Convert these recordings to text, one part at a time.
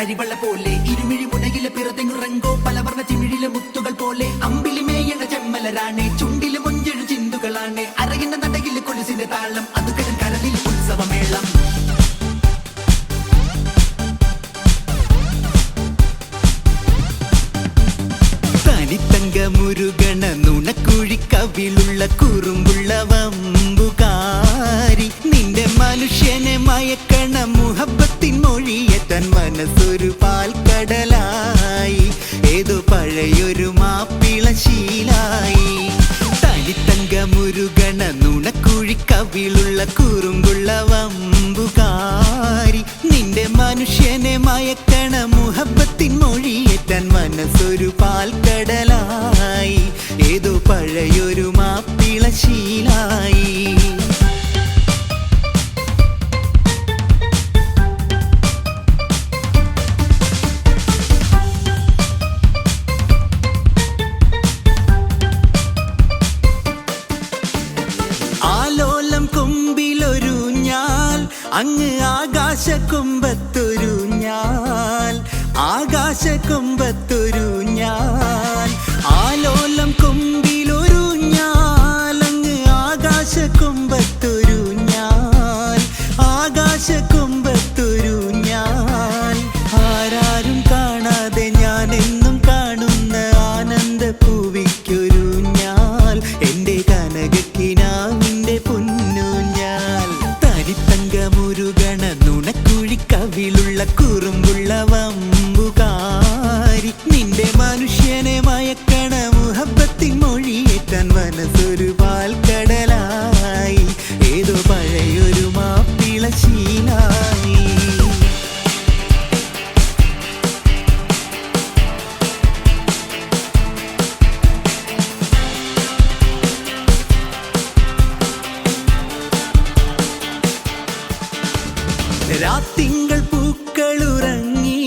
തരിവള പോലെ ഇരുമിഴി മുനകിലെ പിറതെങ്ങുറങ്ങോ പലവർണ്ണ ചിമിഴിലെ മുത്തുകൾ പോലെ അമ്പിളി മേയണ ചെമ്മലരാണ് ചുണ്ടിലെ മൊഞ്ചെഴു ചിന്തുകളാണ് അരകിന്റെ നടകിലെ കൊലുസിന്റെ താളം അത് കിടൻ കരളിൽ ഉത്സവമേളം തനിത്തങ്ക മുരുകണ നുണക്കുഴി കവിളുള്ള കുറുമ്പുള്ള വമ്പുകാരി നിന്റെ മനുഷ്യനെ മയക്കണ മുഹബത്തിൻ മൊഴിയേറ്റാൻ മനസ്സൊരു പാൽക്കടലായി ഏതോ പഴയൊരു മാപ്പിള ശീലായി തനിത്തങ്ക മുരുകണ നുണക്കുഴി കവിളുള്ള കുറുമ്പുള്ള വമ്പുകാരി നിന്റെ മനുഷ്യനെ മയക്കണ മുഹബത്തിൻ മൊഴിയേറ്റാൻ മനസ്സൊരു പാൽക്കടലായി ഏതോ പഴയൊരു മാപ്പിള ശീലായി ആലോലം കൊമ്പിലൊരു ഞാൽ അങ്ങ് ആകാശക്കൊമ്പത്തൊരു ഞാൽ ആകാശക്കൊമ്പത്തൊരു ഞാൽ ആലോലം കൊമ്പിലൊരു ഞാൽ അങ്ങ് ആകാശക്കൊമ്പത്തൊരു ഞാൽ ആകാശക്കൊമ്പത്തൊരു ഞാൽ ആരാരും കാണാതെ ഞാൻ എന്നും കാണുന്ന ആനന്ദ പൂവിക്കൊരു ഞാൽ എൻ്റെ കനകക്കിനാവിൻ്റെ പൊന്നൂഞ്ഞാൽ തനിത്തങ്ക മുരുകണ നുണക്കുഴി കവിളുള്ള കുറുമ്പുള്ള വമ്പുകാരി നിന്റെ മനുഷ്യനെ മയക്കണ മുഹബത്തിൻ മൊഴിയേറ്റാൻ മനസ്സൊരു പാൽക്കടലായി ഏതോ പഴയൊരു മാപ്പിള ശീലായി രാത്തിങ്കൾ പൂക്കളുറങ്ങി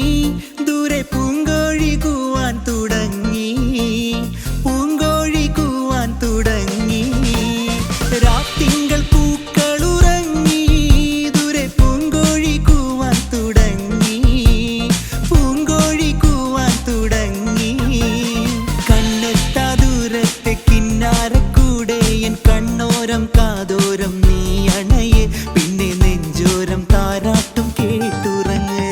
ദൂരെ പൂങ്കോഴി കൂവാൻ തുടങ്ങി പൂങ്കോഴി കൂവാൻ തുടങ്ങി രാത്തിങ്കൾ പൂക്കളുറങ്ങി ദൂരെ പൂങ്കോഴി കൂവാൻ തുടങ്ങി പൂങ്കോഴി കൂവാൻ തുടങ്ങി കണ്ണെത്താ ദൂരത്തെ കിന്നാരക്കൂടെ എൻ കണ്ണോരം കാതോരം നീ അണയെ പിന്നെ നെഞ്ചോരം താരാട്ടും കേട്ടുറങ്ങ്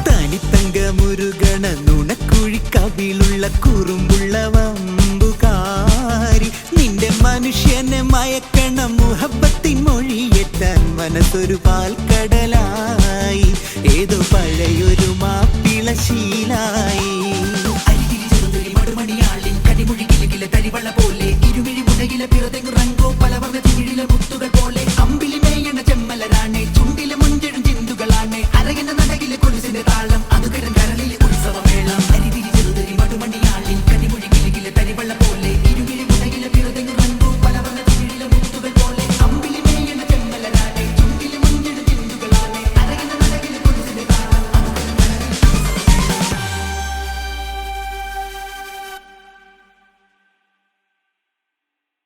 തനിത്തങ്ക മുരുകണ നുണക്കുഴി കവിളുള്ള കുറുമ്പുള്ള വമ്പുകാരി നിന്റെ മനുഷ്യനെ മയക്കണ മുഹബത്തിൻ മൊഴിയേറ്റാൻ മനസ്സൊരു പാൽക്കടലായി ഏതോ പഴയൊരു മാപ്പിള ശീലായി മടുമണിയാളിൻ കരിമൊഴി കിലകില തരിവള പോലെ ഇരുമിഴി മുനകിലെ പിറതെ